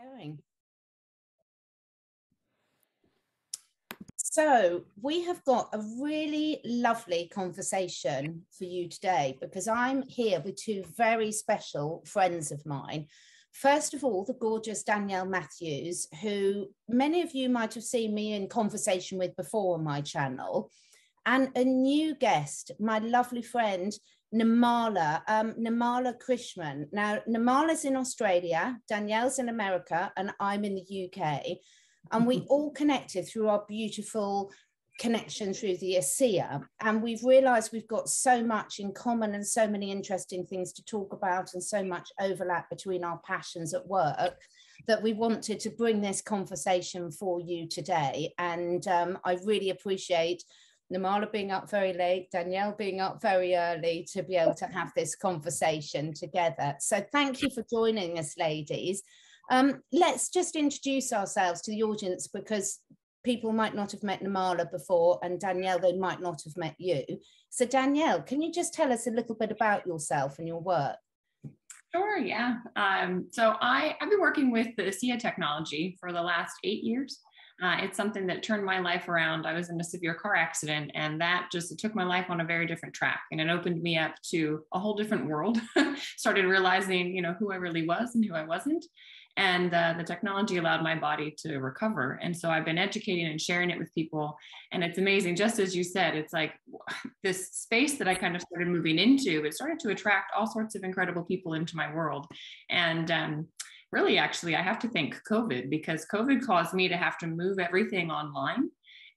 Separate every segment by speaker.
Speaker 1: Sharing. So we have got a really lovely conversation for you today because I'm here with two very special friends of mine. First of all, the gorgeous Danielle Matthews, who many of you might have seen me in conversation with before on my channel, and a new guest, my lovely friend, Nirmala Krishnan. Now, Nirmala's in Australia, Danielle's in America, and I'm in the UK. And we all connected through our beautiful connection through the ASEA. And we've realized we've got so much in common and so many interesting things to talk about and so much overlap between our passions at work that we wanted to bring this conversation for you today. And I really appreciate Nirmala being up very late, Danielle being up very early to be able to have this conversation together. So thank you for joining us, ladies. Let's just introduce ourselves to the audience because people might not have met Nirmala before, and Danielle, they might not have met you. So Danielle, can you just tell us a little bit about yourself and your work?
Speaker 2: Sure, yeah. So I've been working with the ASEA technology for the last 8 years. It's something that turned my life around. I was in a severe car accident, and that just took my life on a very different track, and it opened me up to a whole different world. Started realizing, you know, who I really was and who I wasn't. And the technology allowed my body to recover. And so I've been educating and sharing it with people. And it's amazing, just as you said, it's like this space that I kind of started moving into, it started to attract all sorts of incredible people into my world. And really, actually, I have to thank COVID, because COVID caused me to have to move everything online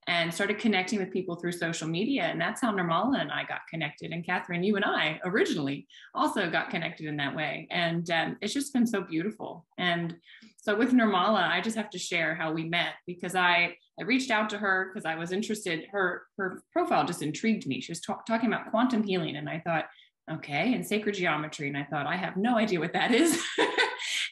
Speaker 2: and started connecting with people through social media. And that's how Nirmala and I got connected. And Catherine, you and I originally also got connected in that way. And it's just been so beautiful. And so with Nirmala, I just have to share how we met, because I reached out to her because I was interested. Her profile just intrigued me. She was talking about quantum healing. And I thought, okay, and sacred geometry. And I thought, I have no idea what that is.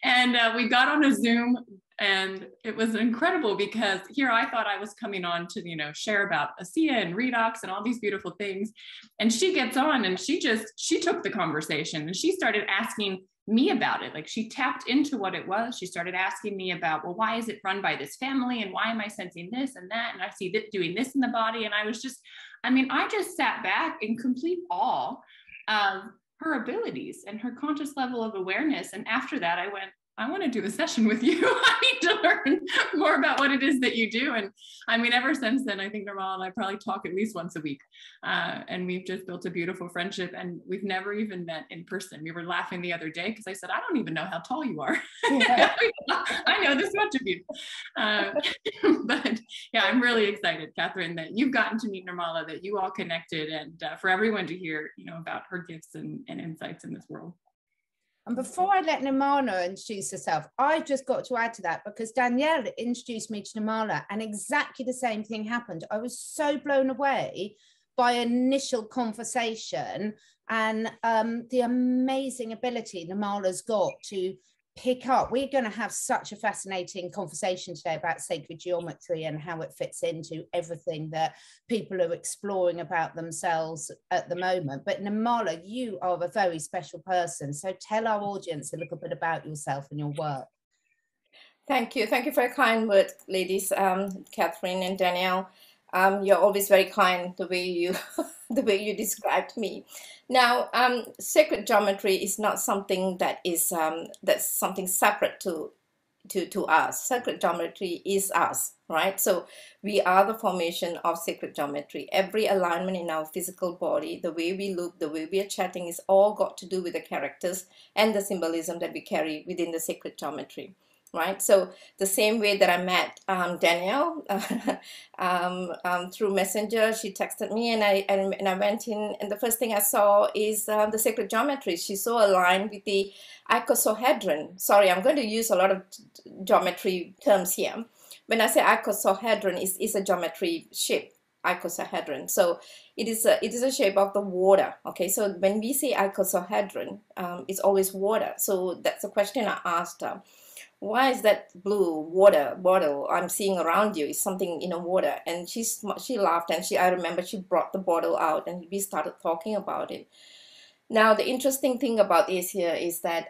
Speaker 2: And we got on a Zoom, and it was incredible because here I thought I was coming on to, you know, share about ASEA and redox and all these beautiful things. And she gets on and she took the conversation and she started asking me about it. Like, she tapped into what it was. She started asking me about, well, why is it run by this family? And why am I sensing this and that? And I see that doing this in the body. And I was just, I just sat back in complete awe of her abilities and her conscious level of awareness. And after that, I went, I want to do a session with you. I need to learn more about what it is that you do. And ever since then, I think Nirmala and I probably talk at least once a week. And we've just built a beautiful friendship, and we've never even met in person. We were laughing the other day because I said, I don't even know how tall you are. Yeah. I know this much of you. But yeah, I'm really excited, Catherine, that you've gotten to meet Nirmala, that you all connected, and for everyone to hear, you know, about her gifts and insights in this world.
Speaker 1: And before I let Nirmala introduce herself, I've just got to add to that, because Danielle introduced me to Nirmala and exactly the same thing happened. I was so blown away by initial conversation and the amazing ability Nirmala's got to pick up. We're going to have such a fascinating conversation today about sacred geometry and how it fits into everything that people are exploring about themselves at the moment. But Nirmala, you are a very special person. So tell our audience a little bit about yourself and your work.
Speaker 3: Thank you. Thank you for your kind words, ladies, Catherine and Danielle. You're always very kind the way you described me. Now, sacred geometry is not something that is that's something separate to us. Sacred geometry is us, right? So we are the formation of sacred geometry. Every alignment in our physical body, the way we look, the way we are chatting, is all got to do with the characters and the symbolism that we carry within the sacred geometry. Right, so the same way that I met Danielle through Messenger, she texted me, and I went in, and the first thing I saw is the sacred geometry. She's so aligned with the icosahedron. Sorry, I'm going to use a lot of geometry terms here. When I say icosahedron, is a geometry shape. Icosahedron. So it is a shape of the water. Okay, so when we say icosahedron, it's always water. So that's a question I asked her. Why is that blue water bottle I'm seeing around you is something in the water? And she laughed, and I remember she brought the bottle out and we started talking about it. Now the interesting thing about ASEA is that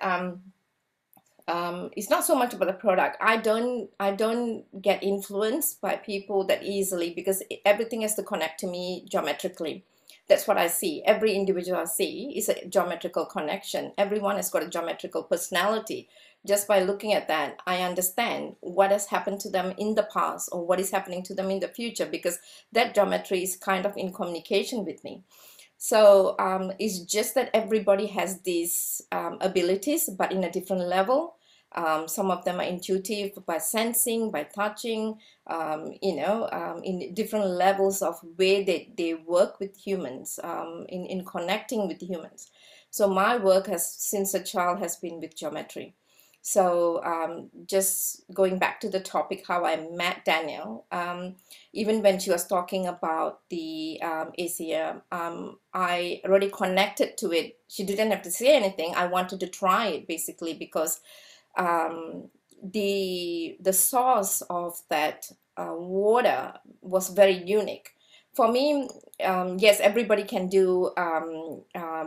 Speaker 3: it's not so much about the product. I don't get influenced by people that easily, because everything has to connect to me geometrically. That's what I see. Every individual I see is a geometrical connection. Everyone has got a geometrical personality. Just by looking at that, I understand what has happened to them in the past or what is happening to them in the future, because that geometry is kind of in communication with me. So it's just that everybody has these abilities, but in a different level. Some of them are intuitive by sensing, by touching, in different levels of way they work with humans, in connecting with humans. So my work has, since a child, has been with geometry. So just going back to the topic, how I met Danielle, even when she was talking about the ASEA, I already connected to it. She didn't have to say anything. I wanted to try it basically because the source of that water was very unique. For me, yes, everybody can do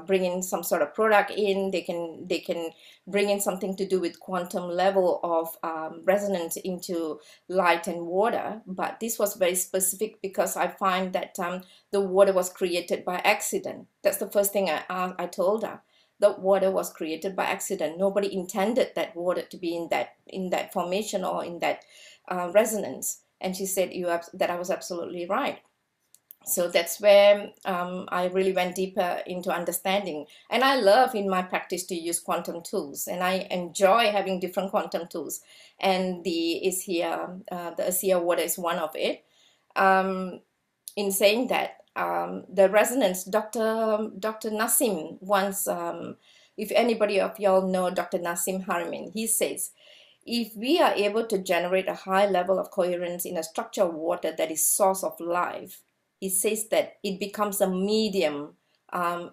Speaker 3: bring in some sort of product in. They can bring in something to do with quantum level of resonance into light and water. But this was very specific because I find that the water was created by accident. That's the first thing I told her. The water was created by accident. Nobody intended that water to be in that formation or in that resonance. And she said that I was absolutely right. So that's where I really went deeper into understanding. And I love in my practice to use quantum tools, and I enjoy having different quantum tools. And the ASEA water is one of it. In saying that, the resonance, Dr. Nassim once, if anybody of y'all know Dr. Nassim Haramein, he says, if we are able to generate a high level of coherence in a structure of water that is source of life, it says that it becomes a medium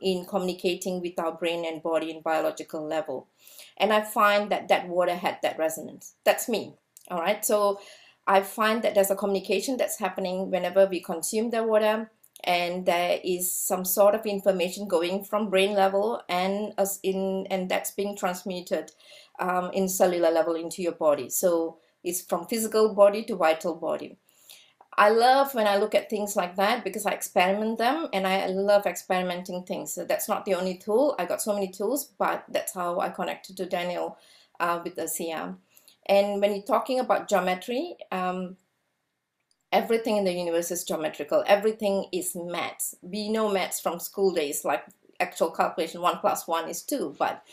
Speaker 3: in communicating with our brain and body in biological level. And I find that that water had that resonance. That's me. All right. So I find that there's a communication that's happening whenever we consume the water, and there is some sort of information going from brain level and that's being transmitted in cellular level into your body. So it's from physical body to vital body. I love when I look at things like that because I experiment them, and I love experimenting things. So that's not the only tool. I got so many tools, but that's how I connected to Danielle with ASEA. And when you're talking about geometry, everything in the universe is geometrical. Everything is maths. We know maths from school days, like actual calculation, 1 + 1 is 2, but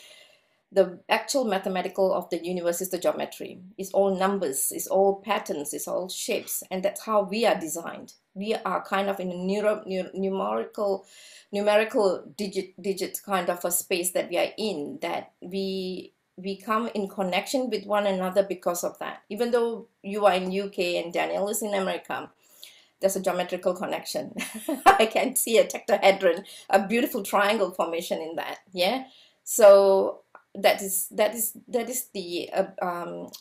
Speaker 3: the actual mathematical of the universe is the geometry. It's all numbers, it's all patterns, it's all shapes, and that's how we are designed. We are kind of in a numerical digit kind of a space that we are in, that we come in connection with one another because of that. Even though you are in UK and Danielle is in America, there's a geometrical connection. I can see a tetrahedron, a beautiful triangle formation in that. Yeah, so that is the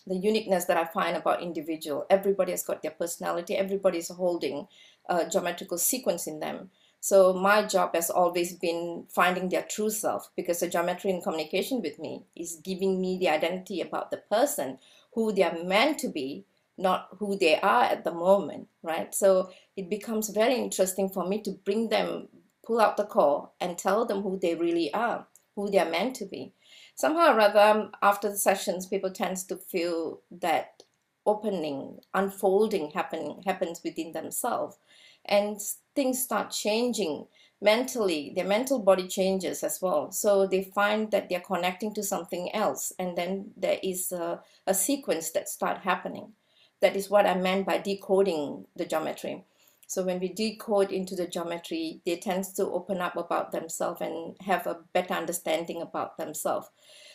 Speaker 3: uniqueness that I find about individual. Everybody has got their personality. Everybody is holding a geometrical sequence in them. So my job has always been finding their true self, because the geometry in communication with me is giving me the identity about the person, who they are meant to be, not who they are at the moment, right? So it becomes very interesting for me to bring them, pull out the core and tell them who they really are, who they are meant to be. Somehow or other, after the sessions, people tend to feel that opening, unfolding happens within themselves, and things start changing mentally. Their mental body changes as well. So they find that they're connecting to something else, and then there is a sequence that start happening. That is what I meant by decoding the geometry. So when we decode into the geometry, they tend to open up about themselves and have a better understanding about themselves.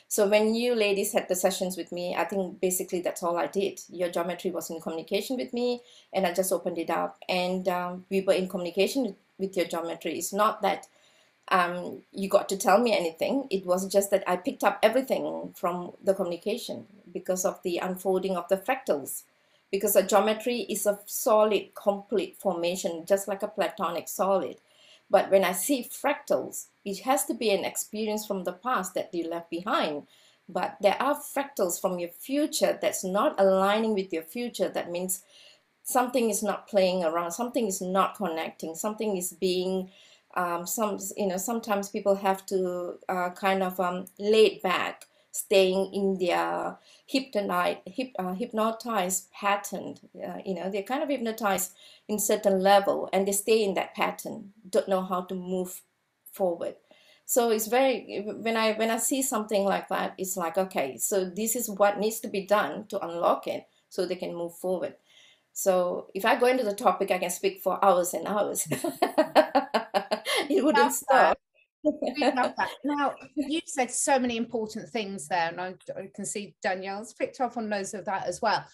Speaker 3: So when you ladies had the sessions with me, I think basically that's all I did. Your geometry was in communication with me, and I just opened it up, and we were in communication with your geometry. It's not that you got to tell me anything. It was just that I picked up everything from the communication because of the unfolding of the fractals. Because a geometry is a solid, complete formation, just like a platonic solid. But when I see fractals, it has to be an experience from the past that you left behind. but there are fractals from your future that's not aligning with your future. That means something is not playing around, something is not connecting, something is being sometimes people have to kind of laid back, staying in their hypnotized pattern. They're kind of hypnotized in certain level, and they stay in that pattern, don't know how to move forward. So it's very, when I see something like that, it's like, okay, so this is what needs to be done to unlock it so they can move forward. So if I go into the topic, I can speak for hours and hours. It wouldn't stop.
Speaker 1: We love that. Now, you've said so many important things there, and I can see Danielle's picked up on loads of that as well.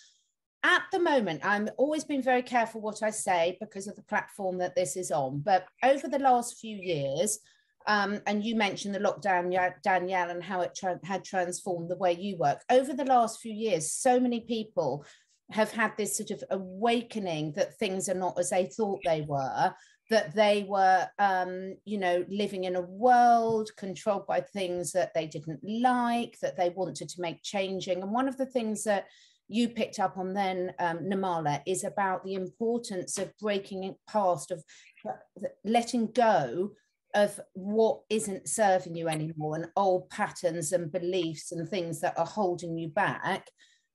Speaker 1: At the moment, I'm always been very careful what I say because of the platform that this is on. But over the last few years, and you mentioned the lockdown, Danielle, and how it had transformed the way you work. Over the last few years, so many people have had this sort of awakening that things are not as they thought they were, that they were, living in a world controlled by things that they didn't like, that they wanted to make changing. And one of the things that you picked up on then, Nirmala, is about the importance of breaking past, of letting go of what isn't serving you anymore, and old patterns and beliefs and things that are holding you back,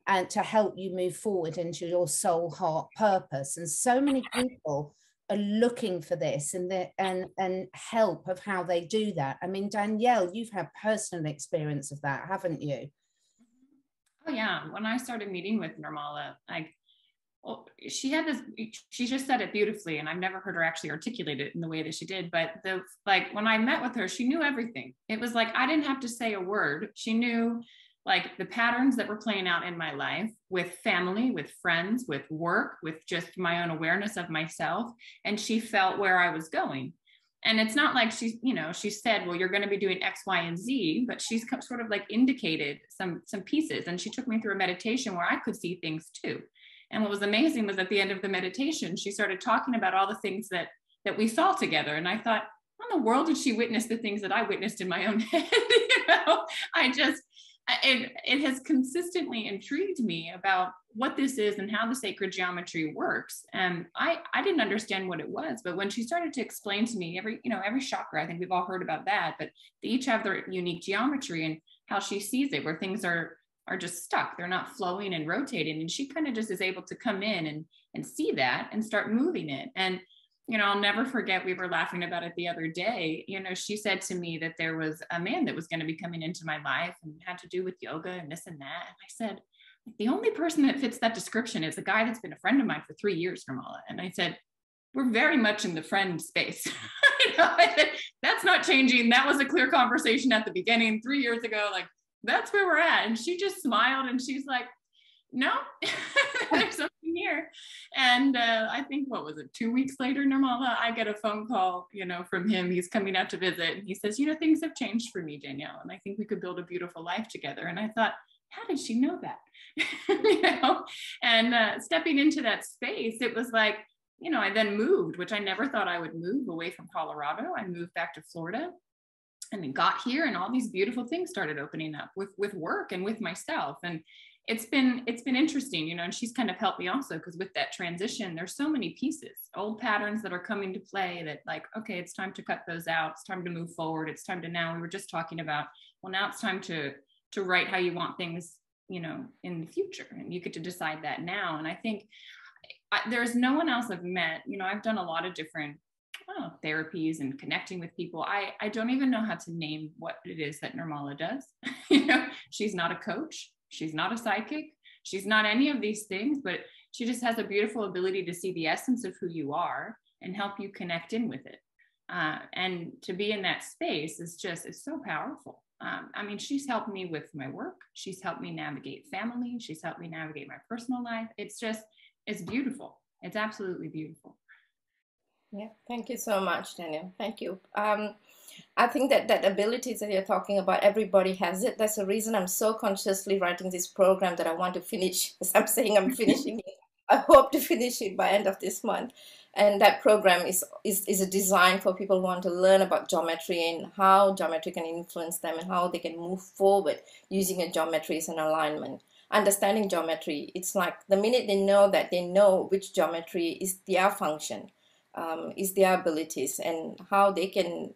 Speaker 1: and to help you move forward into your soul heart purpose. And so many people are looking for this and help of how they do that. I mean, Danielle, you've had personal experience of that, haven't you?
Speaker 2: Oh yeah, when I started meeting with Nirmala, she just said it beautifully, and I've never heard her actually articulate it in the way that she did. But when I met with her, she knew everything. It was like I didn't have to say a word. She knew like the patterns that were playing out in my life, with family, with friends, with work, with just my own awareness of myself. And she felt where I was going. And it's not like she said, well, you're going to be doing X, Y, and Z, but she's sort of like indicated some pieces. And she took me through a meditation where I could see things too. And what was amazing was at the end of the meditation, she started talking about all the things that we saw together. And I thought, how in the world did she witness the things that I witnessed in my own head? It has consistently intrigued me about what this is and how the sacred geometry works. And I didn't understand what it was, but when she started to explain to me every chakra, I think we've all heard about that, but they each have their unique geometry and how she sees it, where things are just stuck. They're not flowing and rotating. And she kind of just is able to come in and see that and start moving it. And I'll never forget, we were laughing about it the other day. She said to me that there was a man that was going to be coming into my life and had to do with yoga and this and that. And I said, the only person that fits that description is a guy that's been a friend of mine for 3 years, Nirmala. And I said, we're very much in the friend space. I said, that's not changing. That was a clear conversation at the beginning 3 years ago. Like, that's where we're at. And she just smiled and she's like, no, there's something here. And I think, what was it, 2 weeks later, Nirmala, I get a phone call, from him. He's coming out to visit. And he says, things have changed for me, Danielle. And I think we could build a beautiful life together. And I thought, how did she know that? And stepping into that space, it was like, I then moved, which I never thought I would move, away from Colorado. I moved back to Florida and then got here, and all these beautiful things started opening up with work and with myself. And it's been interesting, and she's kind of helped me also, because with that transition, there's so many pieces, old patterns that are coming to play that, like, okay, it's time to cut those out. It's time to move forward. It's time to, now we were just talking about, well, now it's time to write how you want things, in the future, and you get to decide that now. And I think there's no one else I've met, I've done a lot of different therapies and connecting with people. I don't even know how to name what it is that Nirmala does. She's not a coach. She's not a psychic. She's not any of these things, but she just has a beautiful ability to see the essence of who you are and help you connect in with it. And to be in that space it's so powerful. She's helped me with my work. She's helped me navigate family. She's helped me navigate my personal life. It's beautiful. It's absolutely beautiful.
Speaker 3: Yeah, thank you so much, Danielle. Thank you. I think that abilities that you're talking about, everybody has it. That's the reason I'm so consciously writing this program that I want to finish. As I'm saying, I'm finishing it. I hope to finish it by end of this month. And that program is a design for people who want to learn about geometry and how geometry can influence them and how they can move forward using a geometry as an alignment. Understanding geometry, it's like the minute they know that, they know which geometry is their function, is their abilities, and how they can,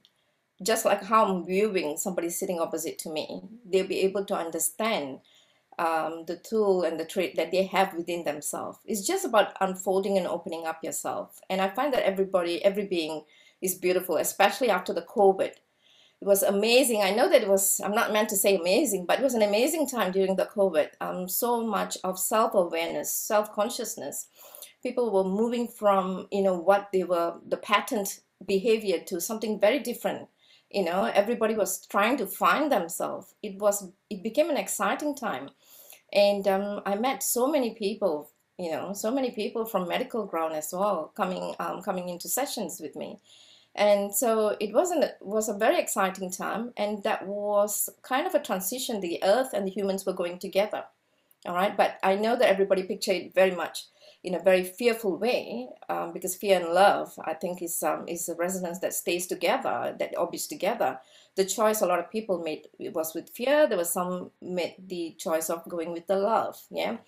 Speaker 3: just like how I'm viewing somebody sitting opposite to me, they'll be able to understand the tool and the trait that they have within themselves. It's just about unfolding and opening up yourself. And I find that every being is beautiful, especially after the COVID. It was amazing. I know that it was, I'm not meant to say amazing, but it was an amazing time during the COVID. So much of self-awareness, self-consciousness. People were moving from, what they were, the patterned behavior, to something very different. Everybody was trying to find themselves. It became an exciting time. And I met so many people, so many people from medical ground as well, coming into sessions with me. And so it was a very exciting time. And that was kind of a transition. The earth and the humans were going together. All right. But I know that everybody pictured it very much in a very fearful way, because fear and love, I think, is a resonance that stays together, that orbits together. The choice a lot of people made was with fear. There was some made the choice of going with the love. Yeah.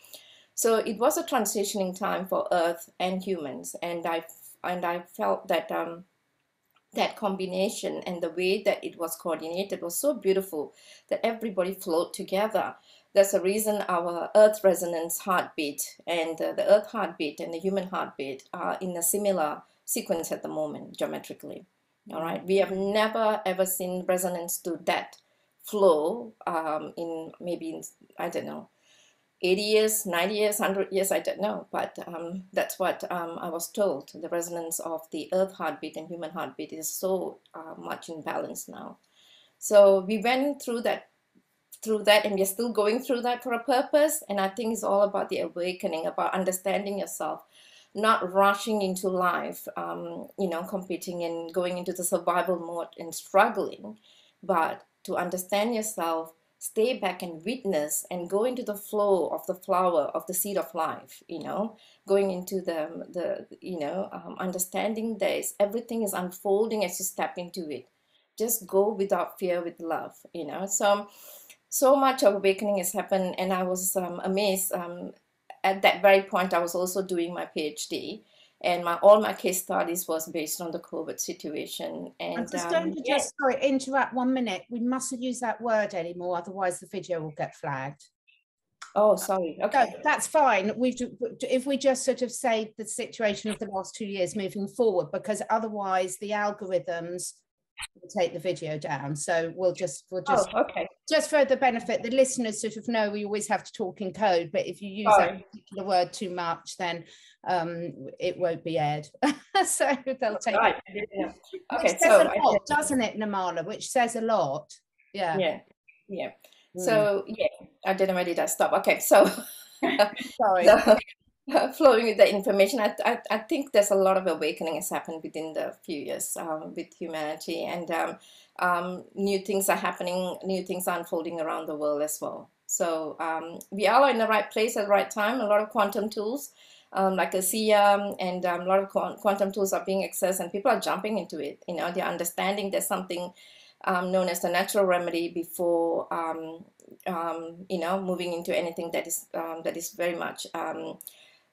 Speaker 3: So it was a transitioning time for Earth and humans, and I felt that that combination and the way that it was coordinated was so beautiful, that everybody flowed together. That's the reason our Earth resonance heartbeat and the Earth heartbeat and the human heartbeat are in a similar sequence at the moment, geometrically. All right. We have never ever seen resonance to that flow in maybe, I don't know, 80 years, 90 years, 100 years, I don't know. But that's what I was told. The resonance of the Earth heartbeat and human heartbeat is so much in balance now. So we went through that, and we're still going through that for a purpose. And I think it's all about the awakening, about understanding yourself, not rushing into life, competing and going into the survival mode and struggling, but to understand yourself, stay back and witness and go into the flow of the flower of the seed of life, going into understanding this, everything is unfolding as you step into it. Just go without fear, with love, so much of awakening has happened. And I was amazed. At that very point, I was also doing my PhD, and all my case studies was based on the COVID situation. And
Speaker 1: I'm just going to sorry, interrupt 1 minute. We mustn't use that word anymore, otherwise the video will get flagged.
Speaker 3: Oh, sorry. Okay,
Speaker 1: no, that's fine. If we just sort of say the situation of the last 2 years moving forward, because otherwise the algorithms will take the video down. So we'll just
Speaker 3: okay.
Speaker 1: Just for the benefit, the listeners sort of know we always have to talk in code, but if you use that particular word too much, then it won't be aired. So they'll take
Speaker 3: right.
Speaker 1: it.
Speaker 3: Yeah.
Speaker 1: Okay, which says a lot, doesn't it, Nirmala? Which says a lot. Yeah.
Speaker 3: So I don't know where did I stop. Okay, so
Speaker 1: sorry.
Speaker 3: Flowing with the information, I think there's a lot of awakening has happened within the few years with humanity, and new things are happening, new things are unfolding around the world as well. So we are in the right place at the right time. A lot of quantum tools like ASEA and a lot of quantum tools are being accessed, and people are jumping into it. They're understanding there's something known as the natural remedy before moving into anything that is very much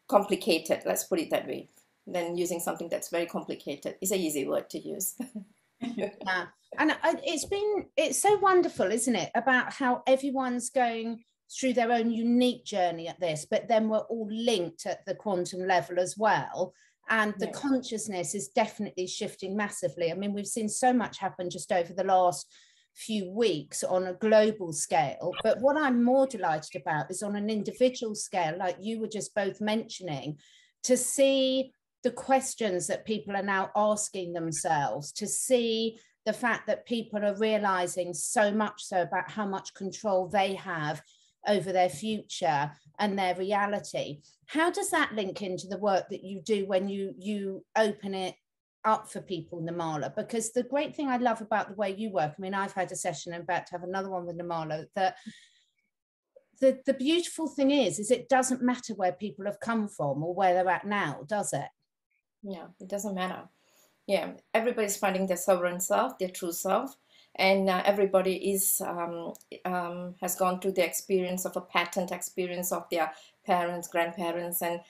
Speaker 3: complicated, let's put it that way, than using something that's very complicated. It's an easy word to use.
Speaker 1: Yeah. And it's so wonderful, isn't it, about how everyone's going through their own unique journey at this, but then we're all linked at the quantum level as well. And the consciousness is definitely shifting massively. I mean, we've seen so much happen just over the last few weeks on a global scale, but what I'm more delighted about is on an individual scale, like you were just both mentioning, to see the questions that people are now asking themselves, to see the fact that people are realizing so much so about how much control they have over their future and their reality. How does that link into the work that you do when you open it up for people, Nirmala? Because the great thing I love about the way you work, I mean, I've had a session, I'm about to have another one with Nirmala, that the beautiful thing is it doesn't matter where people have come from or where they're at now, does it?
Speaker 3: Yeah, it doesn't matter. Yeah, everybody's finding their sovereign self, their true self, and everybody is has gone through the experience of a patent experience of their parents, grandparents, and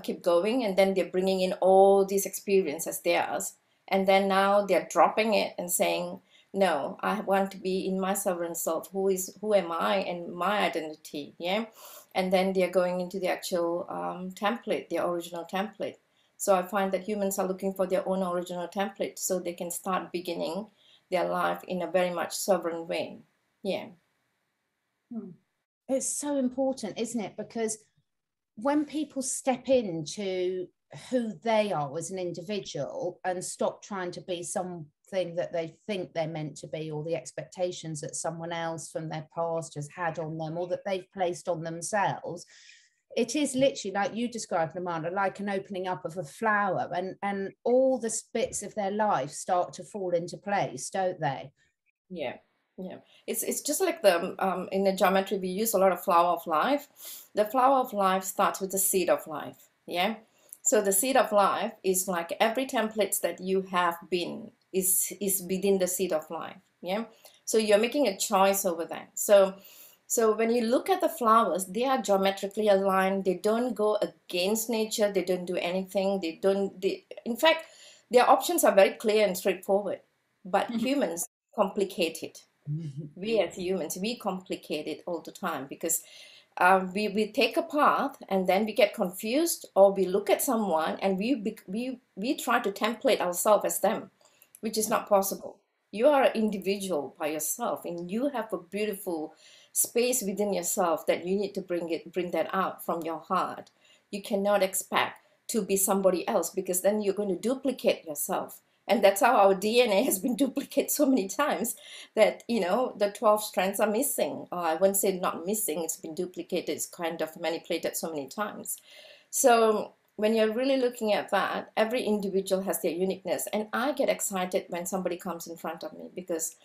Speaker 3: keep going, and then they're bringing in all these experiences as theirs, and then now they're dropping it and saying, "No, I want to be in my sovereign self. Who am I and my identity?" Yeah, and then they're going into the actual template, the original template. So I find that humans are looking for their own original template so they can start beginning their life in a very much sovereign way. Yeah.
Speaker 1: It's so important, isn't it? Because when people step into who they are as an individual and stop trying to be something that they think they're meant to be, or the expectations that someone else from their past has had on them or that they've placed on themselves, it is literally like you described, Nirmala, like an opening up of a flower, and all the bits of their life start to fall into place, don't they?
Speaker 3: Yeah. Yeah. It's just like the in the geometry we use a lot of flower of life. The flower of life starts with the seed of life. Yeah. So the seed of life is like every templates that you have been is within the seed of life. Yeah. So you're making a choice over that. So when you look at the flowers, they are geometrically aligned. They don't go against nature. They don't do anything. In fact, their options are very clear and straightforward. But humans complicate it. We as humans, we complicate it all the time because we take a path and then we get confused, or we look at someone and we try to template ourselves as them, which is not possible. You are an individual by yourself, and you have a beautiful space within yourself that you need to bring that out from your heart. You cannot expect to be somebody else, because then you're going to duplicate yourself. And that's how our DNA has been duplicated so many times that, the 12 strands are missing. Or I wouldn't say not missing, it's been duplicated, it's kind of manipulated so many times. So when you're really looking at that, every individual has their uniqueness. And I get excited when somebody comes in front of me, because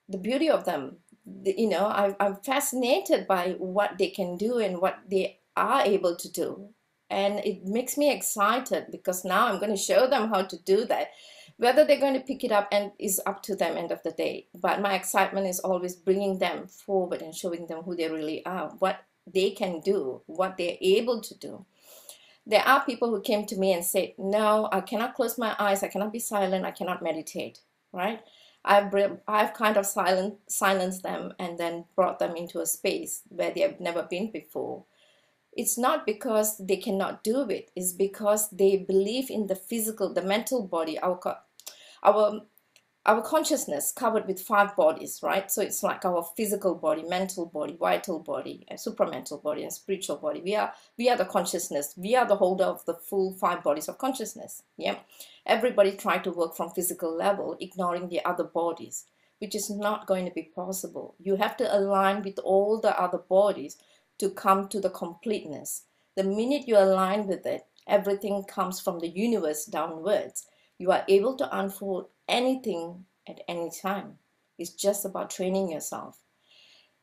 Speaker 3: the beauty of them, I'm fascinated by what they can do and what they are able to do. And it makes me excited because now I'm going to show them how to do that. Whether they're going to pick it up and is up to them end of the day. But my excitement is always bringing them forward and showing them who they really are, what they can do, what they're able to do. There are people who came to me and said, "No, I cannot close my eyes. I cannot be silent. I cannot meditate." Right? I've kind of silenced them and then brought them into a space where they have never been before. It's not because they cannot do it. It's because they believe in the physical, the mental body, our consciousness covered with 5 bodies, right? So it's like our physical body, mental body, vital body, and supramental body, and spiritual body. We are the consciousness. We are the holder of the full 5 bodies of consciousness. Yeah. Everybody try to work from physical level, ignoring the other bodies, which is not going to be possible. You have to align with all the other bodies to come to the completeness. The minute you align with it, everything comes from the universe downwards. You are able to unfold anything at any time. It's just about training yourself.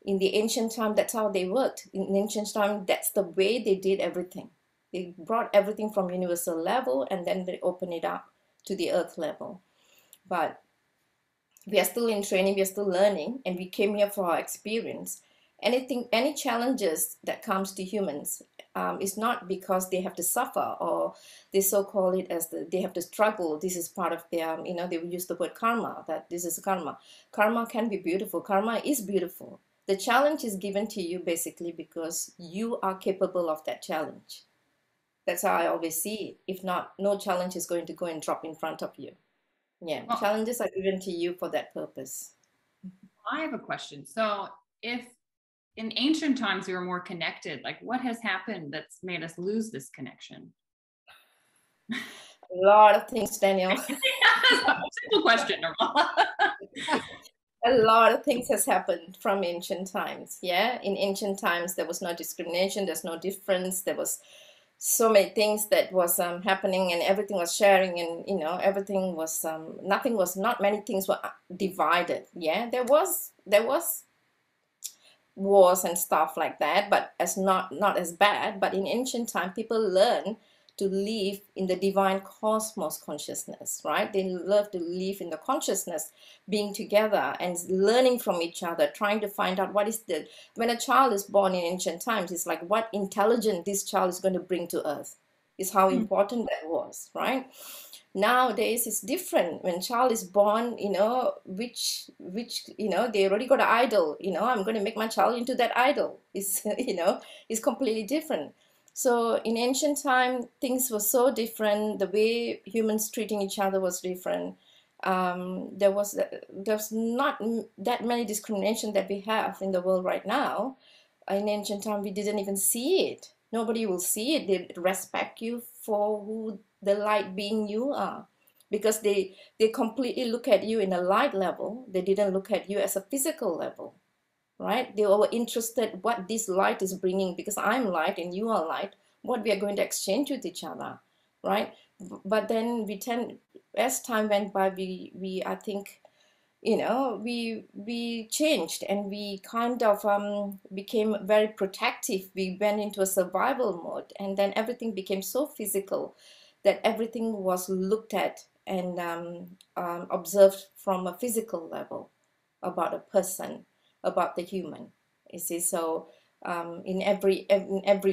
Speaker 3: In the ancient time, that's how they worked. In ancient time, that's the way they did everything. They brought everything from universal level and then they open it up to the earth level. But we are still in training, we are still learning, and we came here for our experience. Any challenges that comes to humans is not because they have to suffer, or they so-call it as they have to struggle. This is part of their, they will use the word karma, that this is karma. Karma can be beautiful. Karma is beautiful. The challenge is given to you basically because you are capable of that challenge. That's how I always see it. If not, no challenge is going to go and drop in front of you. Yeah,
Speaker 2: Well,
Speaker 3: challenges are given to you for that purpose.
Speaker 2: I have a question. So if in ancient times we were more connected, like what has happened that's made us lose this connection?
Speaker 3: A lot of things, Danielle.
Speaker 2: Simple question, Nirmala.
Speaker 3: A lot of things has happened from ancient times. Yeah, in ancient times there was no discrimination, there's no difference, there was so many things that was happening, and everything was sharing, and everything was not many things were divided. Yeah, there was wars and stuff like that, but as not as bad. But in ancient time, people learn to live in the divine cosmos consciousness, right? They love to live in the consciousness, being together and learning from each other, trying to find out what is the, when a child is born in ancient times, it's like what intelligence this child is going to bring to earth, is how important that was, right? Nowadays it's different. When child is born, you know, which you know, they already got an idol, you know, I'm going to make my child into that idol. It's you know, it's completely different. So in ancient time, things were so different. The way humans treating each other was different. There's not that many discrimination that we have in the world right now. In ancient time, we didn't even see it. Nobody will see it. They respect you for who the light being you are, because they completely look at you in a light level. They didn't look at you as a physical level, right? They were interested what this light is bringing, because I'm light and you are light, what we are going to exchange with each other, right? But then we tend, as time went by, we I think, you know, we changed, and we kind of became very protective. We went into a survival mode, and then everything became so physical that everything was looked at and observed from a physical level about a person, about the human. You see, so in every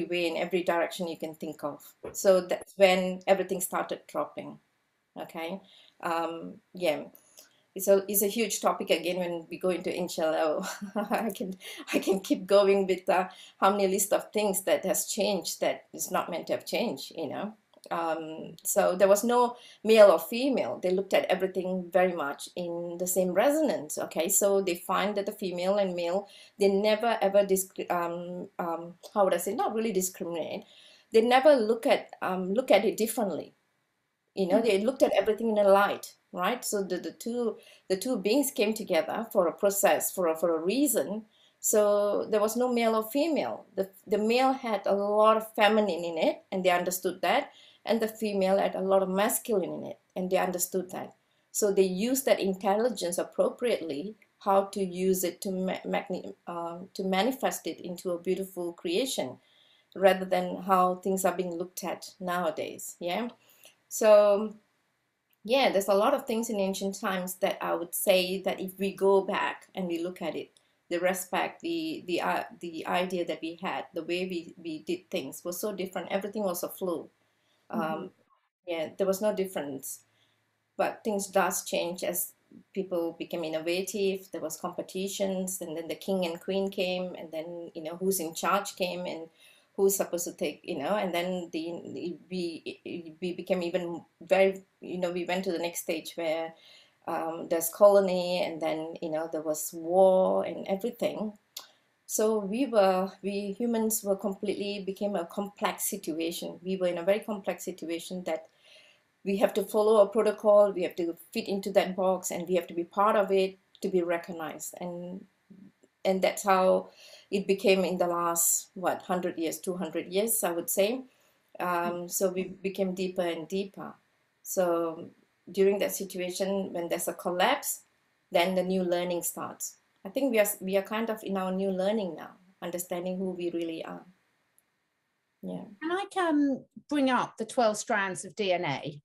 Speaker 3: way, in every direction you can think of. So that's when everything started dropping. Okay, yeah. It's a huge topic again when we go into inshallah. I can keep going with how many list of things that has changed that is not meant to have changed, you know. So there was no male or female. They looked at everything very much in the same resonance. Okay, so they find that the female and male, they never ever how would I say, not really discriminate. They never look at it differently. You know, they looked at everything in a light, right? So the two beings came together for a process, for a reason. So there was no male or female. The male had a lot of feminine in it, and they understood that, and the female had a lot of masculine in it, and they understood that. So they used that intelligence appropriately, how to use it to manifest it into a beautiful creation, rather than how things are being looked at nowadays. Yeah. So yeah, there's a lot of things in ancient times that I would say that if we go back and we look at it, the respect, the idea that we had, the way we did things was so different. Everything was a flow. Yeah, there was no difference. But things does change as people became innovative. There was competitions, and then the king and queen came, and then, you know, who's in charge came, and who's supposed to take, you know, and then we became even very, you know, we went to the next stage where there's colony, and then, you know, there was war and everything. So we humans were completely became a complex situation. We were in a very complex situation that we have to follow a protocol, we have to fit into that box, and we have to be part of it to be recognized. And that's how it became in the last, 100 years, 200 years, I would say. So we became deeper and deeper. So during that situation, when there's a collapse, then the new learning starts. I think we are kind of in our new learning now, understanding who we really are. Yeah.
Speaker 1: And I can bring up the 12 strands of DNA.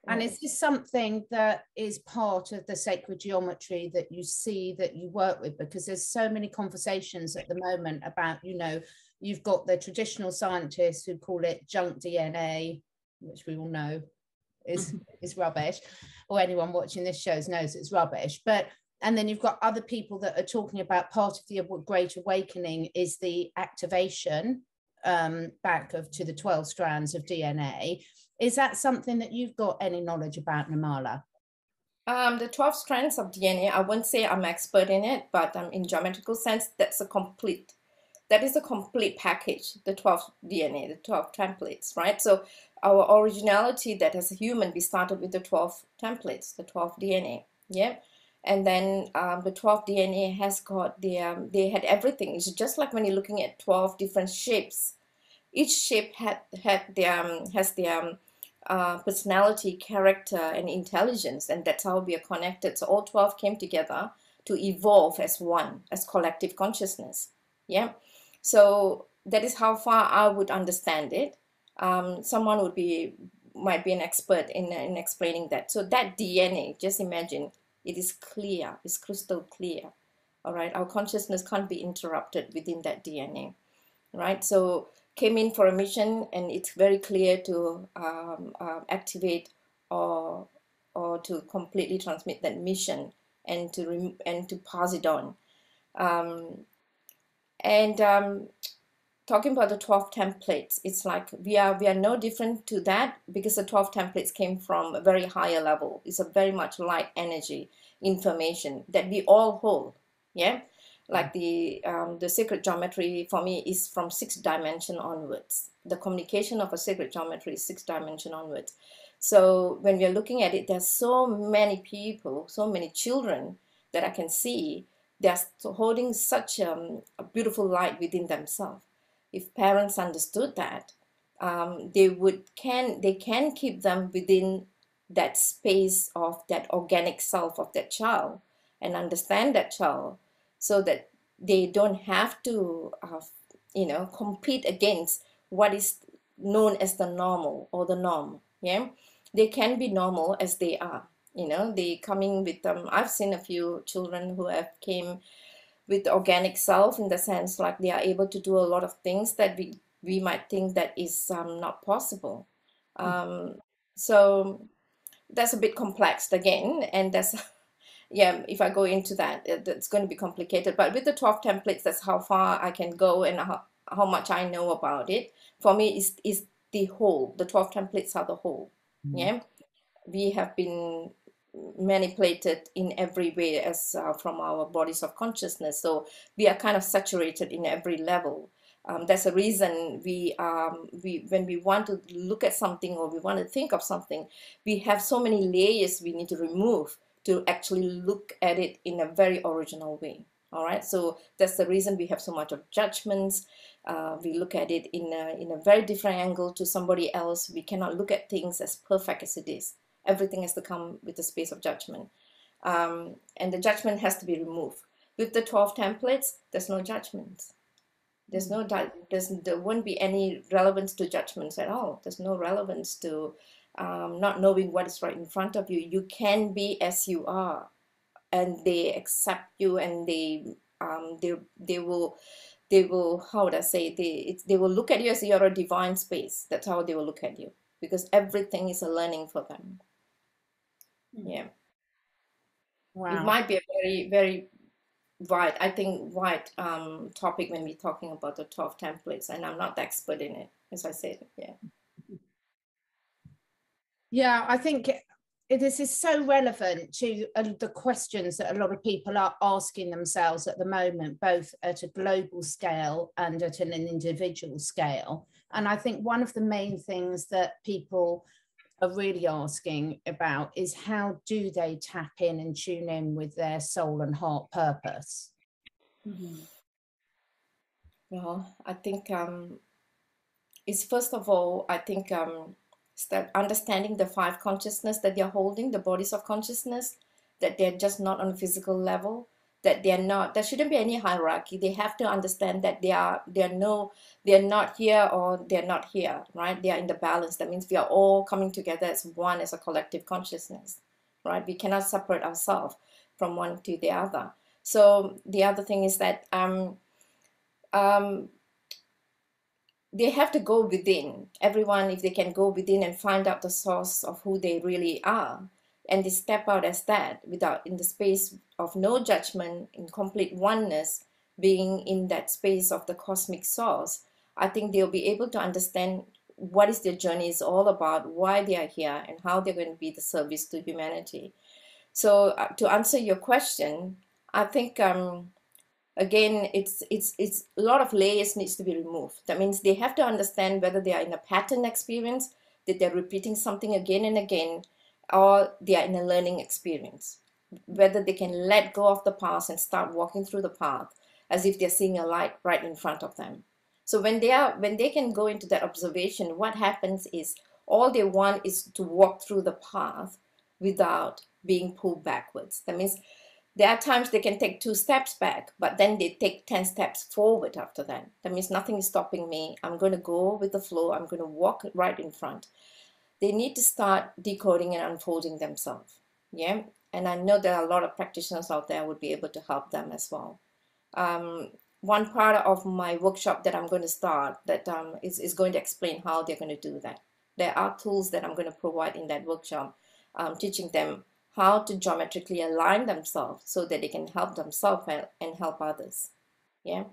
Speaker 1: And is this something that is part of the sacred geometry that you see, that you work with? Because there's so many conversations at the moment about, you know, you've got the traditional scientists who call it junk DNA, which we all know is rubbish, or anyone watching this show knows it's rubbish. But, and then you've got other people that are talking about part of the Great Awakening is the activation back to the 12 strands of DNA. Is that something that you've got any knowledge about, Nirmala?
Speaker 3: The 12 strands of DNA, I won't say I'm expert in it, but in geometrical sense, that is a complete package, the 12 DNA, the 12 templates, right? So our originality, that as a human, we started with the 12 templates, the 12 DNA, yeah? And then the 12 DNA has got they had everything. It's just like when you're looking at 12 different shapes. Each shape has their personality, character, and intelligence, and that's how we are connected. So all 12 came together to evolve as one, as collective consciousness. Yeah. So that is how far I would understand it. Someone might be an expert in explaining that. So that DNA, just imagine, it is clear, it's crystal clear. All right, our consciousness can't be interrupted within that DNA, right? So came in for a mission, and it's very clear to activate or to completely transmit that mission and to pass it on. Talking about the 12 templates, it's like we are no different to that, because the 12 templates came from a very higher level. It's a very much light energy information that we all hold. Yeah, like the sacred geometry for me is from 6th dimension onwards. The communication of a sacred geometry is 6th dimension onwards. So when we are looking at it, there's so many people, so many children that I can see. They're holding such a beautiful light within themselves. If parents understood that, they can keep them within that space of that organic self of that child and understand that child, so that they don't have to compete against what is known as the normal or the norm. Yeah, they can be normal as they are. They coming with them. I've seen a few children who have came with organic self, in the sense like they are able to do a lot of things that we might think that is not possible. So that's a bit complex again, and that's yeah, if I go into that, it's going to be complicated. But with the 12 templates, that's how far I can go, and how much I know about it. For me, is the whole. The 12 templates are the whole. Yeah, we have been manipulated in every way as from our bodies of consciousness, so we are kind of saturated in every level. That's a reason we when we want to look at something, or we want to think of something, we have so many layers we need to remove to actually look at it in a very original way. All right, so that's the reason we have so much of judgments. We look at it in a very different angle to somebody else. We cannot look at things as perfect as it is. Everything has to come with the space of judgment, and the judgment has to be removed. With the 12 templates, there's no judgments. There won't be any relevance to judgments at all. There's no relevance to not knowing what is right in front of you. You can be as you are, and they accept you, and they will how would I say, they will look at you as you're a divine space. That's how they will look at you, because everything is a learning for them. Yeah.
Speaker 1: Wow.
Speaker 3: It might be a very, very wide, I think, topic when we're talking about the 12 templates, and I'm not the expert in it, as I said. Yeah.
Speaker 1: Yeah, I think this is so relevant to the questions that a lot of people are asking themselves at the moment, both at a global scale and at an individual scale. And I think one of the main things that people are really asking about is, how do they tap in and tune in with their soul and heart purpose?
Speaker 3: Well, I think it's, first of all, I think understanding the 5 consciousness that they're holding, the bodies of consciousness, that they're just not on a physical level, that they're not, there shouldn't be any hierarchy. They have to understand that they're not here or they're not here, right? They are in the balance. That means we are all coming together as one, as a collective consciousness, right? We cannot separate ourselves from one to the other. So the other thing is that they have to go within. Everyone, if they can go within and find out the source of who they really are, and they step out as that, without, in the space of no judgment, in complete oneness, being in that space of the cosmic source, I think they'll be able to understand what is their journey is all about, why they are here, and how they're going to be the service to humanity. So to answer your question, I think again, it's a lot of layers needs to be removed. That means they have to understand whether they are in a pattern experience, that they're repeating something again and again, or they are in a learning experience. Whether they can let go of the past and start walking through the path as if they're seeing a light right in front of them. So when they can go into that observation, what happens is all they want is to walk through the path without being pulled backwards. That means There are times they can take 2 steps back, but then they take 10 steps forward after that. That means nothing is stopping me. I'm going to go with the flow. I'm going to walk right in front. They need to start decoding and unfolding themselves. Yeah. And I know there are a lot of practitioners out there who would be able to help them as well. One part of my workshop that I'm going to start that is going to explain how they're going to do that. There are tools that I'm going to provide in that workshop, teaching them how to geometrically align themselves so that they can help themselves and help others. Yeah.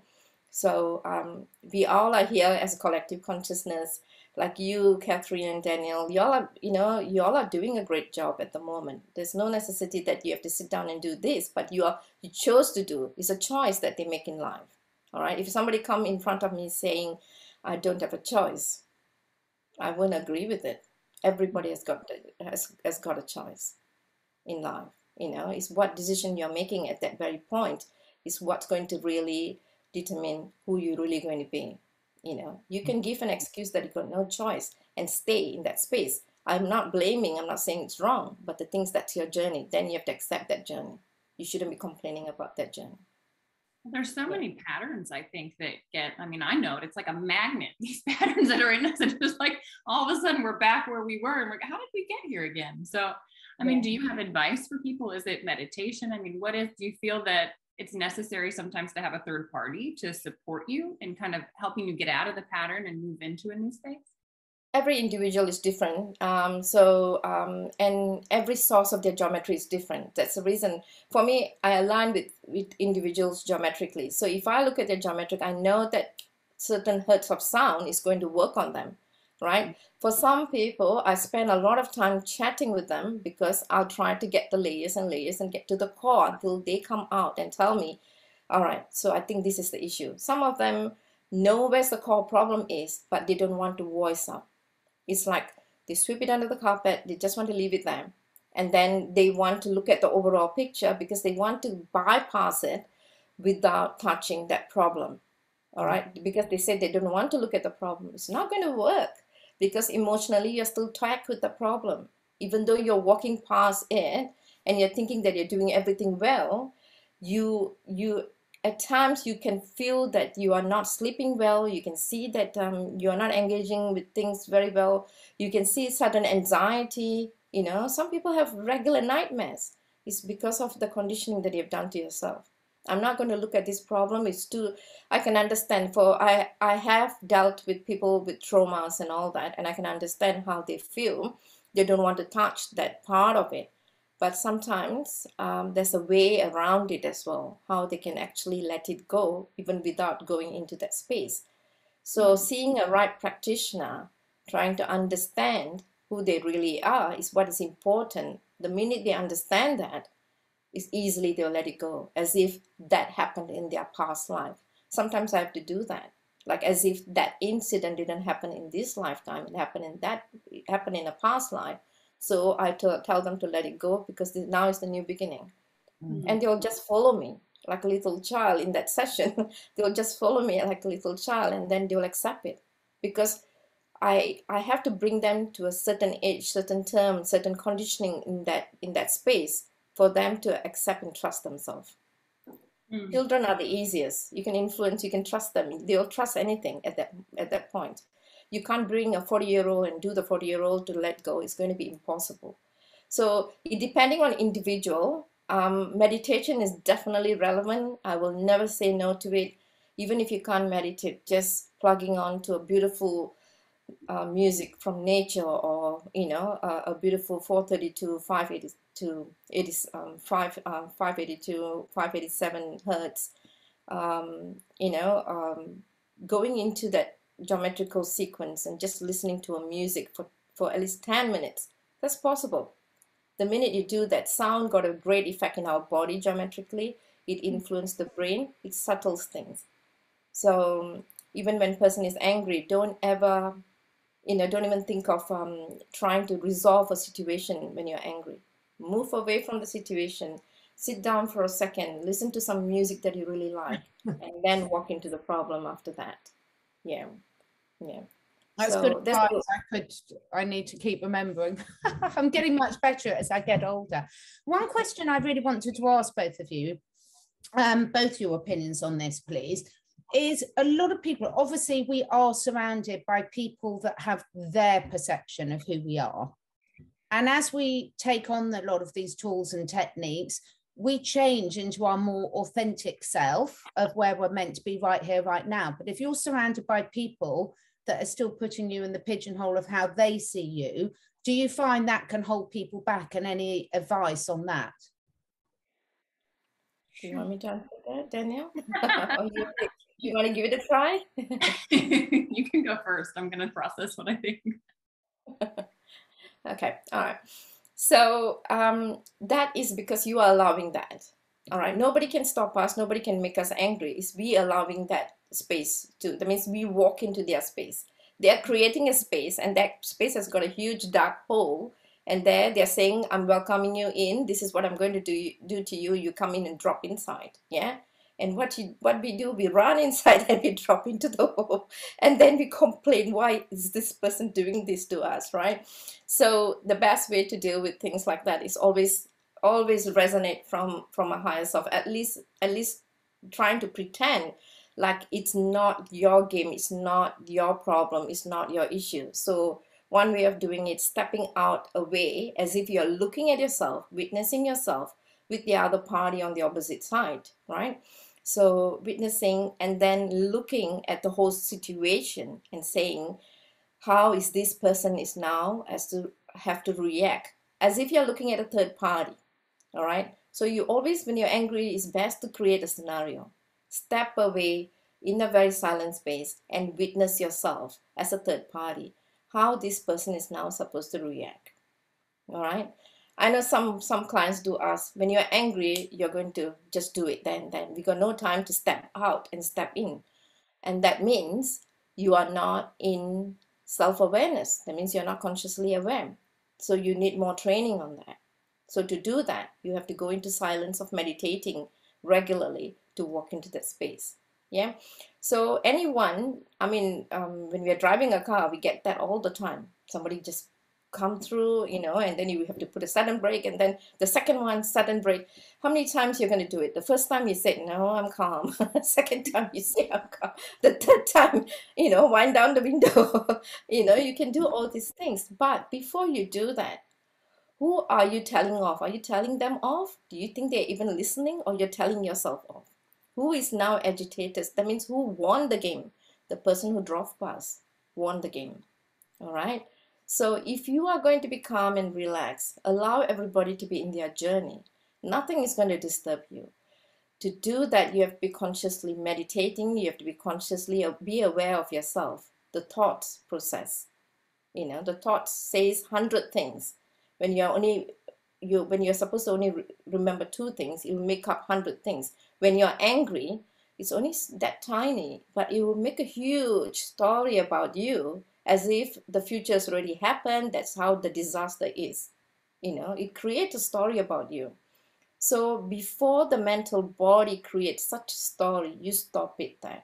Speaker 3: So we all are here as a collective consciousness, like you, Catherine and Danielle. You all are doing a great job at the moment. There's no necessity that you have to sit down and do this, but you chose to do. It's a choice that they make in life. All right. If somebody come in front of me saying, I don't have a choice, I wouldn't agree with it. Everybody has got a choice in life. It's what decision you're making at that very point is what's going to really determine who you're really going to be. You can give an excuse that you got no choice and stay in that space. I'm not blaming, I'm not saying it's wrong, but the things that's your journey, then you have to accept that journey. You shouldn't be complaining about that journey.
Speaker 2: There's so many patterns, I think, that I know it's like a magnet, these patterns that are in us, and just like all of a sudden we're back where we were and we're like, how did we get here again? So do you have advice for people? Is it meditation? Do you feel that it's necessary sometimes to have a third party to support you and kind of helping you get out of the pattern and move into a new space?
Speaker 3: Every individual is different. And every source of their geometry is different. That's the reason, for me, I align with individuals geometrically. So if I look at their geometric, I know that certain hertz of sound is going to work on them, right? For some people, I spend a lot of time chatting with them because I'll try to get the layers and layers and get to the core until they come out and tell me, all right, so I think this is the issue. Some of them know where the core problem is, but they don't want to voice up. It's like they sweep it under the carpet, they just want to leave it there. And then they want to look at the overall picture because they want to bypass it without touching that problem. All right, because they say they don't want to look at the problem. It's not going to work because emotionally you're still trapped with the problem. Even though you're walking past it and you're thinking that you're doing everything well, you at times you can feel that you are not sleeping well. You can see that you are not engaging with things very well. You can see sudden anxiety. Some people have regular nightmares. It's because of the conditioning that you've done to yourself. I'm not going to look at this problem. I can understand, I have dealt with people with traumas and all that, and I can understand how they feel. They don't want to touch that part of it. But sometimes there's a way around it as well, how they can actually let it go, even without going into that space. So seeing a right practitioner, trying to understand who they really are is what is important. The minute they understand that, is easily they'll let it go, as if that happened in their past life. Sometimes I have to do that, like as if that incident didn't happen in this lifetime, it happened in a past life. So I tell them to let it go because now is the new beginning. And they'll just follow me like a little child in that session. They'll just follow me like a little child, and then they'll accept it because I have to bring them to a certain age, certain term, certain conditioning in that space for them to accept and trust themselves. Children are the easiest. You can influence, you can trust them. They'll trust anything at that point. You can't bring a 40-year-old and do the 40-year-old to let go. It's going to be impossible. So depending on individual, meditation is definitely relevant. I will never say no to it. Even if you can't meditate, just plugging on to a beautiful music from nature, or a beautiful 432, 582, 587 hertz, going into that geometrical sequence and just listening to a music for at least 10 minutes. That's possible. The minute you do that, sound got a great effect in our body geometrically. It influences the brain. It settles things. So even when person is angry, don't even think of trying to resolve a situation when you're angry. Move away from the situation. Sit down for a second. Listen to some music that you really like, and then walk into the problem after that. Yeah.
Speaker 1: That's
Speaker 3: So
Speaker 1: good advice. I need to keep remembering. I'm getting much better as I get older. One question I really wanted to ask both of you, both your opinions on this, please, is a lot of people, obviously we are surrounded by people that have their perception of who we are. And as we take on a lot of these tools and techniques, we change into our more authentic self of where we're meant to be right here, right now. But if you're surrounded by people that are still putting you in the pigeonhole of how they see you, do you find that can hold people back? And any advice on that?
Speaker 3: Do you want me to answer that, Danielle? Or you want to give it a try?
Speaker 2: You can go first. I'm going to process what I think.
Speaker 3: Okay, all right. So that is because you are allowing that. All right, nobody can stop us. Nobody can make us angry. It's we allowing that space to. That means we walk into their space. They are creating a space, and that space has got a huge dark hole. And there they're saying, I'm welcoming you in. This is what I'm going to do to you. You come in and drop inside. Yeah. And what we do, we run inside and we drop into the hole. And then we complain, why is this person doing this to us, right? So the best way to deal with things like that is always resonate from a higher self, at least trying to pretend like it's not your game, it's not your problem, it's not your issue. So one way of doing it, stepping out away as if you're looking at yourself, witnessing yourself with the other party on the opposite side, right? So witnessing and then looking at the whole situation and saying, how is this person is now as to have to react, as if you're looking at a third party, all right? So you always, when you're angry, it's best to create a scenario. Step away in a very silent space and witness yourself as a third party, how this person is now supposed to react, all right? I know some clients do ask, when you're angry, you're going to just do it then. We got no time to step out and step in. And that means you are not in self-awareness. That means you're not consciously aware. So you need more training on that. So to do that, you have to go into silence of meditating regularly to walk into that space. Yeah. So anyone, I mean, when we are driving a car, we get that all the time. Somebody just come through, you know, and then you have to put a sudden brake, and then the second one, sudden brake. How many times you're going to do it? The first time you say, no, I'm calm. Second time you say, I'm calm. The third time, you know, wind down the window. You know, you can do all these things. But before you do that, who are you telling off? Are you telling them off? Do you think they're even listening, or you're telling yourself off? Who is now agitated? That means who won the game? The person who drove past won the game. All right. So if you are going to be calm and relaxed, allow everybody to be in their journey. Nothing is going to disturb you. To do that, you have to be consciously meditating. You have to be consciously be aware of yourself. The thoughts process. You know, the thoughts says 100 things. When you're supposed to only remember 2 things, it will make up 100 things. When you're angry, it's only that tiny, but it will make a huge story about you, as if the future has already happened. That's how the disaster is. You know, it creates a story about you. So before the mental body creates such a story, you stop it there.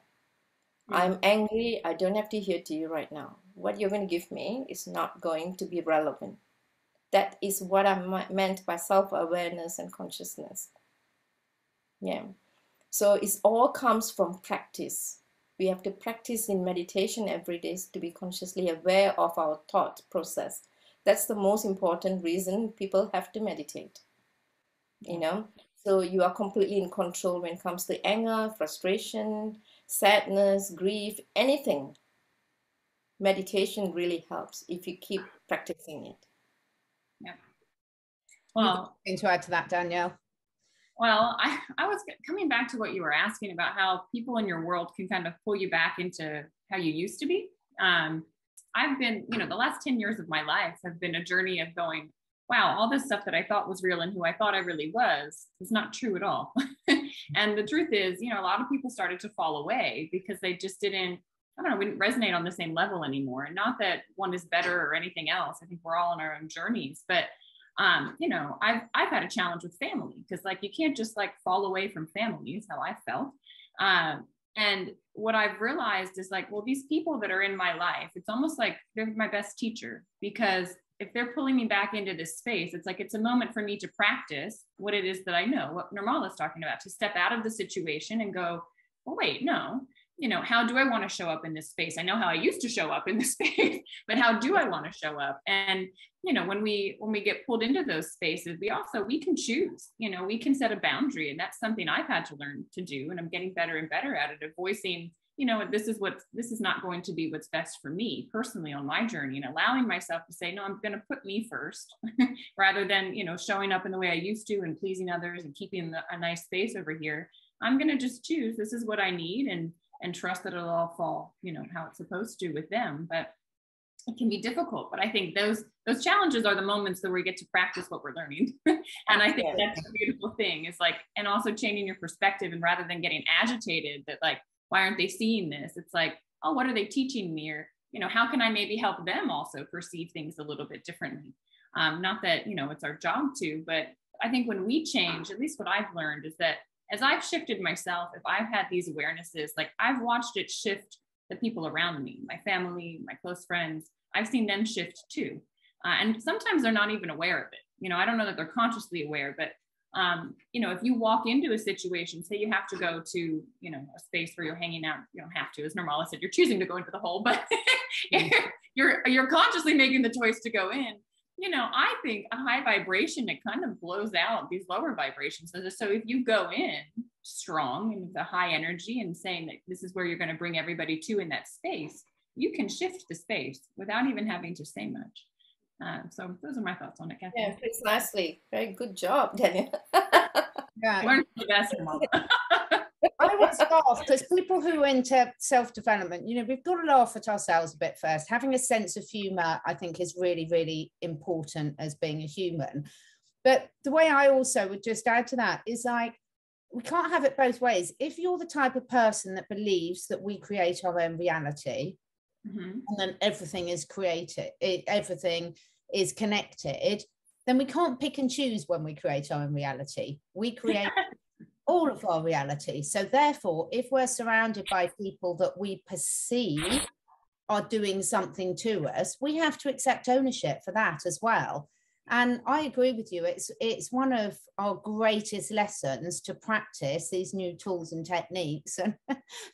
Speaker 3: I'm angry. I don't have to hear to you right now. What you're going to give me is not going to be relevant. That is what I meant by self-awareness and consciousness. Yeah. So it all comes from practice. We have to practice in meditation every day to be consciously aware of our thought process. That's the most important reason people have to meditate. You know, so you are completely in control when it comes to anger, frustration, sadness, grief, anything. Meditation really helps if you keep practicing it.
Speaker 2: Yeah. Well,
Speaker 1: anything to add to that, Danielle?
Speaker 2: Well, I was coming back to what you were asking about how people in your world can kind of pull you back into how you used to be. I've been, you know, the last 10 years of my life have been a journey of going, wow, all this stuff that I thought was real and who I thought I really was is not true at all. And the truth is, you know, a lot of people started to fall away because they just didn't, I don't know, we didn't resonate on the same level anymore. And not that one is better or anything else. I think we're all on our own journeys, but you know, I've had a challenge with family because like, you can't just like fall away from family is how I felt. And what I've realized is like, well, these people that are in my life, it's almost like they're my best teacher, because if they're pulling me back into this space, it's like, it's a moment for me to practice what it is that I know, what Nirmala is talking about, to step out of the situation and go, well, wait, no, you know, how do I want to show up in this space? I know how I used to show up in this space, but how do I want to show up? And, you know, when we get pulled into those spaces, we can choose, you know, we can set a boundary. And that's something I've had to learn to do. And I'm getting better and better at it, of voicing, you know, this is not going to be what's best for me personally on my journey, and allowing myself to say, no, I'm going to put me first rather than, you know, showing up in the way I used to and pleasing others and keeping a nice space over here. I'm going to just choose, this is what I need, and trust that it'll all fall, you know, how it's supposed to with them. But it can be difficult. But I think those challenges are the moments that we get to practice what we're learning. And I think that's a beautiful thing, is like, and also changing your perspective, and rather than getting agitated that like, why aren't they seeing this? It's like, oh, what are they teaching me? Or, you know, how can I maybe help them also perceive things a little bit differently? Not that, you know, it's our job to, but I think when we change, at least what I've learned is that as I've shifted myself, if I've had these awarenesses, like I've watched it shift the people around me, my family, my close friends, I've seen them shift too. And sometimes they're not even aware of it. You know, I don't know that they're consciously aware, but you know, if you walk into a situation, say you have to go to, you know, a space where you're hanging out, you don't have to, as Nirmala said, you're choosing to go into the hole, but you're consciously making the choice to go in. You know, I think a high vibration, it kind of blows out these lower vibrations. So if you go in strong and with a high energy and saying that this is where you're going to bring everybody to in that space, you can shift the space without even having to say much. So those are my thoughts on it, Kathy.
Speaker 3: Yeah, precisely. Very good job, Danielle.
Speaker 1: Yeah.
Speaker 2: Learn the best, Nirmala.
Speaker 1: I always laugh because people who are into self-development, you know, we've got to laugh at ourselves a bit first. Having a sense of humor, I think, is really, really important as being a human. But the way I also would just add to that is like, we can't have it both ways. If you're the type of person that believes that we create our own reality, and then everything is created, everything is connected, then we can't pick and choose when we create our own reality. We create all of our reality. So therefore, if we're surrounded by people that we perceive are doing something to us, we have to accept ownership for that as well. And I agree with you. It's one of our greatest lessons to practice these new tools and techniques, and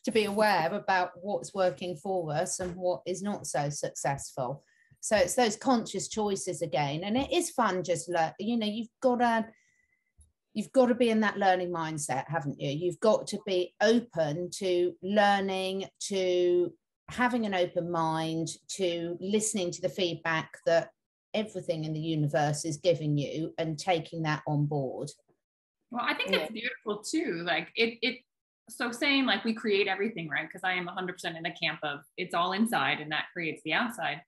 Speaker 1: to be aware about what's working for us and what is not so successful. So it's those conscious choices again. And it is fun, just you know, you've got to be in that learning mindset, haven't you? You've got to be open to learning, to having an open mind, to listening to the feedback that everything in the universe is giving you, and taking that on board.
Speaker 2: Well, I think it's beautiful too. Like so saying like we create everything, right? Because I am 100% in the camp of it's all inside and that creates the outside.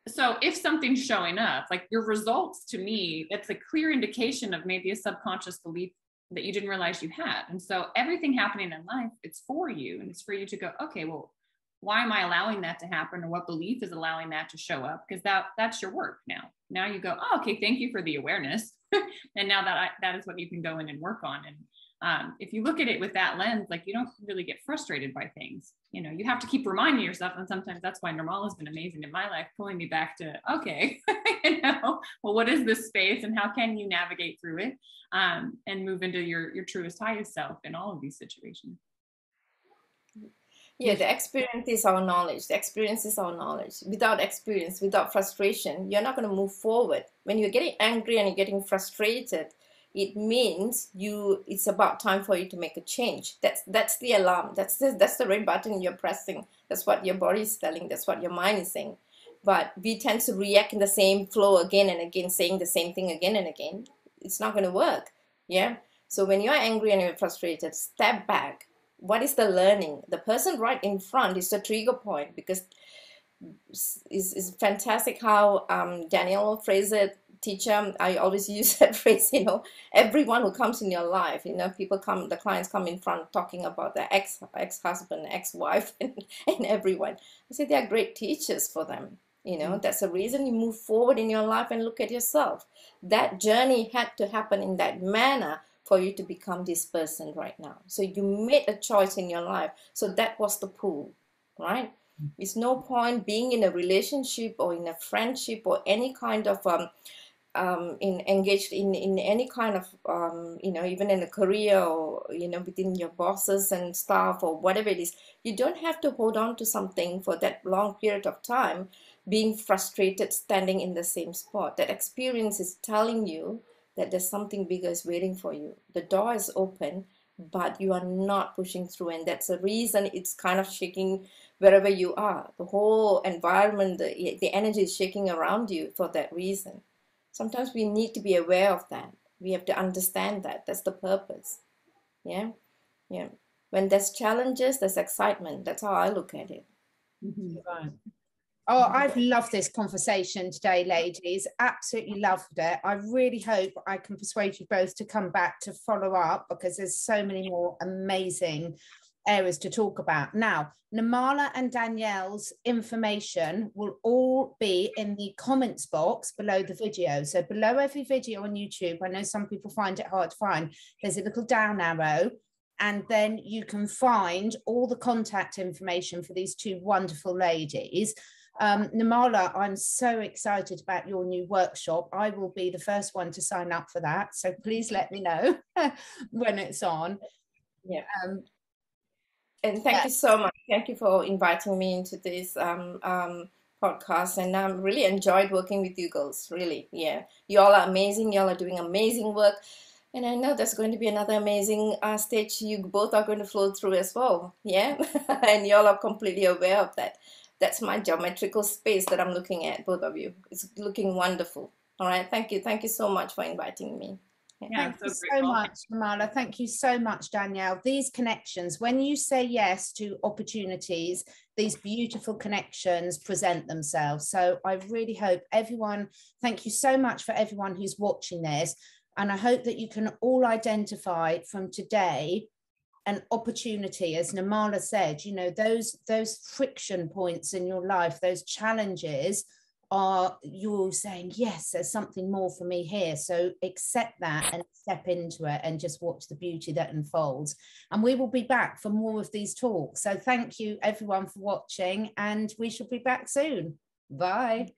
Speaker 2: So if something's showing up, like your results, to me, that's a clear indication of maybe a subconscious belief that you didn't realize you had. And so everything happening in life, it's for you. And it's for you to go, okay, well, why am I allowing that to happen? Or what belief is allowing that to show up? Because that's your work now. Now you go, oh, okay, thank you for the awareness. And now that is what you can go in and work on. And if you look at it with that lens, like you don't really get frustrated by things. You know, you have to keep reminding yourself. And sometimes that's why Nirmala has been amazing in my life, pulling me back to, okay, you know, well, what is this space and how can you navigate through it and move into your truest, highest self in all of these situations?
Speaker 3: Yeah, the experience is our knowledge. The experience is our knowledge. Without experience, without frustration, you're not going to move forward. When you're getting angry and you're getting frustrated, it means it's about time for you to make a change. That's the alarm. That's the red button you're pressing. That's what your body is telling. That's what your mind is saying. But we tend to react in the same flow again and again, saying the same thing again and again. It's not going to work. Yeah. So when you're angry and you're frustrated, step back. What is the learning? The person right in front is the trigger point, because it's fantastic how Danielle phrased it. Teacher, I always use that phrase, you know, everyone who comes in your life, you know, the clients come in front talking about their ex-husband, ex-wife, and everyone. I say they are great teachers for them. You know, that's the reason you move forward in your life and look at yourself. That journey had to happen in that manner for you to become this person right now. So you made a choice in your life. So that was the pull, right? It's no point being in a relationship or in a friendship or any kind of engaged in any kind of even in a career or within your bosses and staff or whatever it is. You don't have to hold on to something for that long period of time, being frustrated standing in the same spot. That experience is telling you that there's something bigger is waiting for you. The door is open, but you are not pushing through, and that's the reason it's kind of shaking wherever you are. The whole environment, the energy is shaking around you for that reason. Sometimes we need to be aware of that. We have to understand that. That's the purpose. Yeah. When there's challenges, there's excitement. That's how I look at it.
Speaker 1: Right. Oh, I've loved this conversation today, ladies. Absolutely loved it. I really hope I can persuade you both to come back to follow up, because there's so many more amazing areas to talk about. Now, Nirmala and Danielle's information will all be in the comments box below the video. So below every video on YouTube, I know some people find it hard to find, there's a little down arrow, and then you can find all the contact information for these two wonderful ladies. Nirmala, I'm so excited about your new workshop. I will be the first one to sign up for that. So please let me know when it's on.
Speaker 3: Yeah. And thank you so much. Thank you for inviting me into this podcast. And I really enjoyed working with you girls. Really. Yeah. You all are amazing. You all are doing amazing work. And I know there's going to be another amazing stage you both are going to flow through as well. Yeah. And you all are completely aware of that. That's my geometrical space that I'm looking at, both of you. It's looking wonderful. All right. Thank you. Thank you so much for inviting me.
Speaker 1: Yeah, thank you so much, Nirmala. Thank you so much, Danielle. These connections, when you say yes to opportunities, these beautiful connections present themselves. So I really hope everyone, thank you so much for everyone who's watching this. And I hope that you can all identify from today an opportunity, as Nirmala said, those friction points in your life, those challenges are you saying, yes, there's something more for me here. So accept that and step into it and just watch the beauty that unfolds. And we will be back for more of these talks. So thank you everyone for watching, and we shall be back soon. Bye.